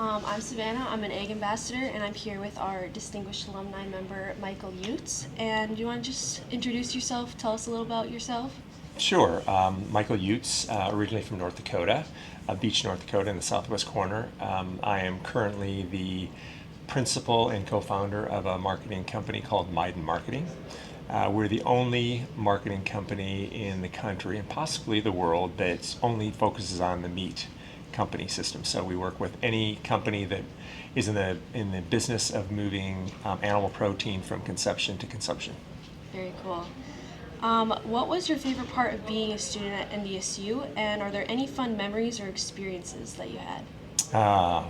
I'm Savannah. I'm an egg ambassador, and I'm here with our distinguished alumni member, Michael Uetz. And do you want to just introduce yourself? Tell us a little about yourself. Sure. Michael Uetz, originally from North Dakota, Beach, North Dakota, in the southwest corner. I am currently the principal and co-founder of a marketing company called Midan Marketing. We're the only marketing company in the country and possibly the world that only focuses on the meat company system. So we work with any company that is in the business of moving animal protein from conception to consumption. Very cool. What was your favorite part of being a student at NDSU, and are there any fun memories or experiences that you had? Uh,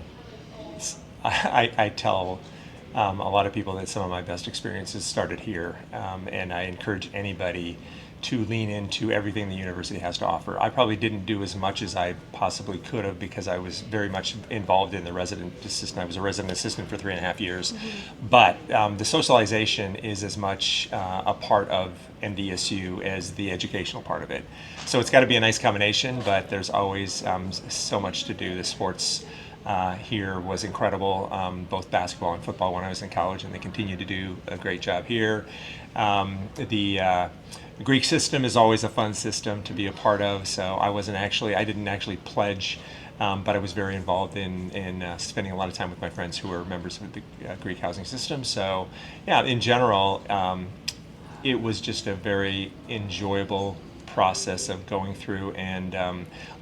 I tell a lot of people that some of my best experiences started here, and I encourage anybody to lean into everything the university has to offer. I probably didn't do as much as I possibly could have because I was very much involved in the resident assistant. I was a resident assistant for 3.5 years, but the socialization is as much a part of NDSU as the educational part of it. So it's got to be a nice combination, but there's always so much to do. The sports here was incredible, both basketball and football when I was in college, and they continue to do a great job here. The Greek system is always a fun system to be a part of, so I didn't actually pledge, but I was very involved in spending a lot of time with my friends who were members of the Greek housing system. So, yeah, in general, it was just a very enjoyable process of going through and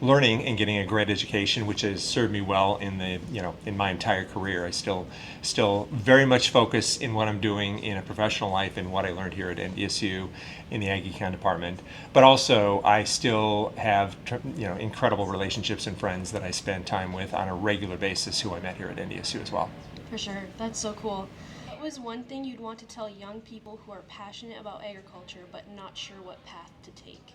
learning and getting a great education, which has served me well in my entire career. I still very much focus in what I'm doing in a professional life and what I learned here at NDSU in the Ag Econ department. But also, I still have incredible relationships and friends that I spend time with on a regular basis who I met here at NDSU as well. For sure. That's so cool. What was one thing you'd want to tell young people who are passionate about agriculture but not sure what path to take?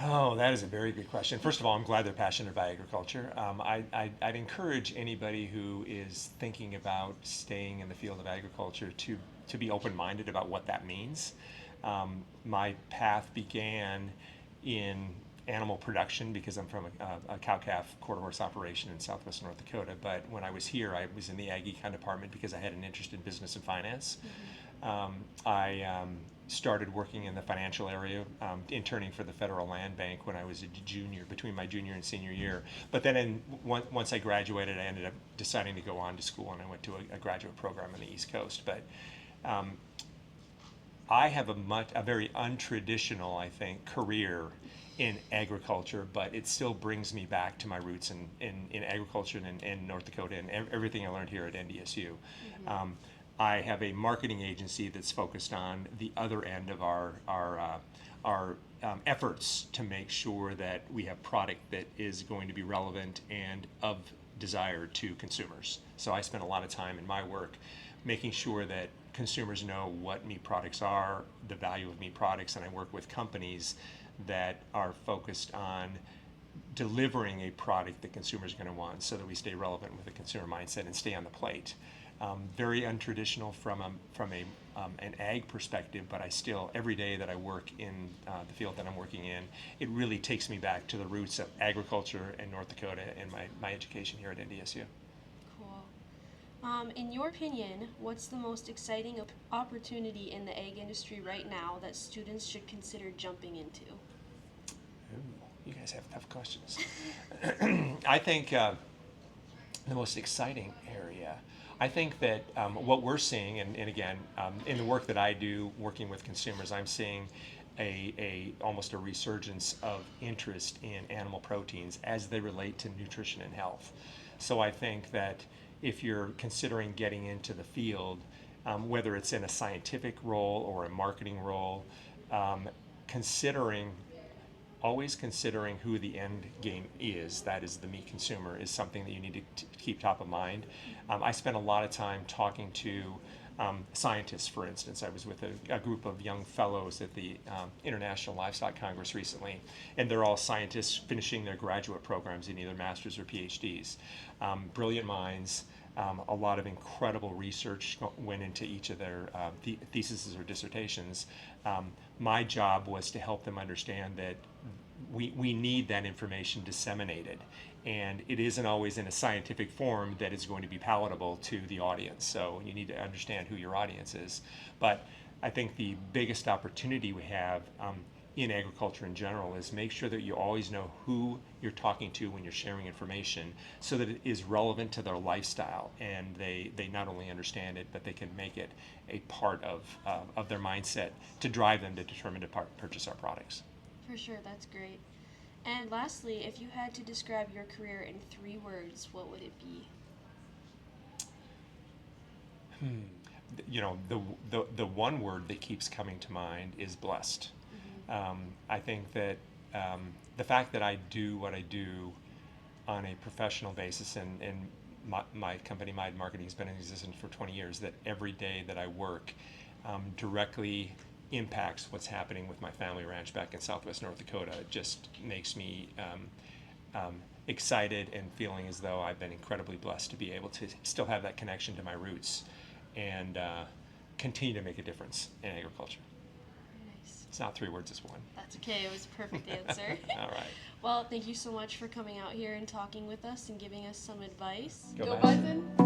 Oh, that is a very good question. First of all, I'm glad they're passionate about agriculture. I'd encourage anybody who is thinking about staying in the field of agriculture to be open-minded about what that means. My path began in animal production because I'm from a cow-calf quarter-horse operation in southwest North Dakota. But when I was here, I was in the Ag Econ department because I had an interest in business and finance. I started working in the financial area, interning for the Federal Land Bank when I was a junior, between my junior and senior year. But then once I graduated, I ended up deciding to go on to school, and I went to a graduate program on the East Coast. But I have a very untraditional, I think, career in agriculture, but it still brings me back to my roots in agriculture and in North Dakota and everything I learned here at NDSU. I have a marketing agency that's focused on the other end of our efforts to make sure that we have product that is going to be relevant and of desire to consumers. So I spend a lot of time in my work making sure that consumers know what meat products are, the value of meat products, and I work with companies that are focused on delivering a product that consumers are going to want so that we stay relevant with the consumer mindset and stay on the plate. Very untraditional from an ag perspective, but I still, every day that I work in the field that I'm working in, it really takes me back to the roots of agriculture in North Dakota and my education here at NDSU. Cool. In your opinion, what's the most exciting opportunity in the egg industry right now that students should consider jumping into? Ooh, you guys have tough questions. I think the most exciting area. I think that what we're seeing, and again, in the work that I do working with consumers, I'm seeing almost a resurgence of interest in animal proteins as they relate to nutrition and health. So I think that if you're considering getting into the field, whether it's in a scientific role or a marketing role, considering always considering who the end game is, that is the meat consumer, is something that you need to keep top of mind. I spent a lot of time talking to scientists, for instance. I was with a group of young fellows at the International Livestock Congress recently, and they're all scientists finishing their graduate programs in either master's or PhDs. Brilliant minds. A lot of incredible research went into each of their theses or dissertations. My job was to help them understand that we need that information disseminated, and it isn't always in a scientific form that is going to be palatable to the audience. So you need to understand who your audience is. But I think the biggest opportunity we have in agriculture in general is make sure that you always know who you're talking to when you're sharing information, so that it is relevant to their lifestyle, and they not only understand it, but they can make it a part of their mindset to drive them to determine to purchase our products. For sure, that's great. And lastly, if you had to describe your career in 3 words, what would it be? You know, the one word that keeps coming to mind is blessed. I think that the fact that I do what I do on a professional basis, and my company, Midan Marketing, has been in existence for 20 years, that every day that I work directly impacts what's happening with my family ranch back in southwest North Dakota. It just makes me excited and feeling as though I've been incredibly blessed to be able to still have that connection to my roots and continue to make a difference in agriculture. Nice. It's not 3 words, it's one. That's okay, it was a perfect answer. All right. Well, thank you so much for coming out here and talking with us and giving us some advice. Go Go Bison. Bison!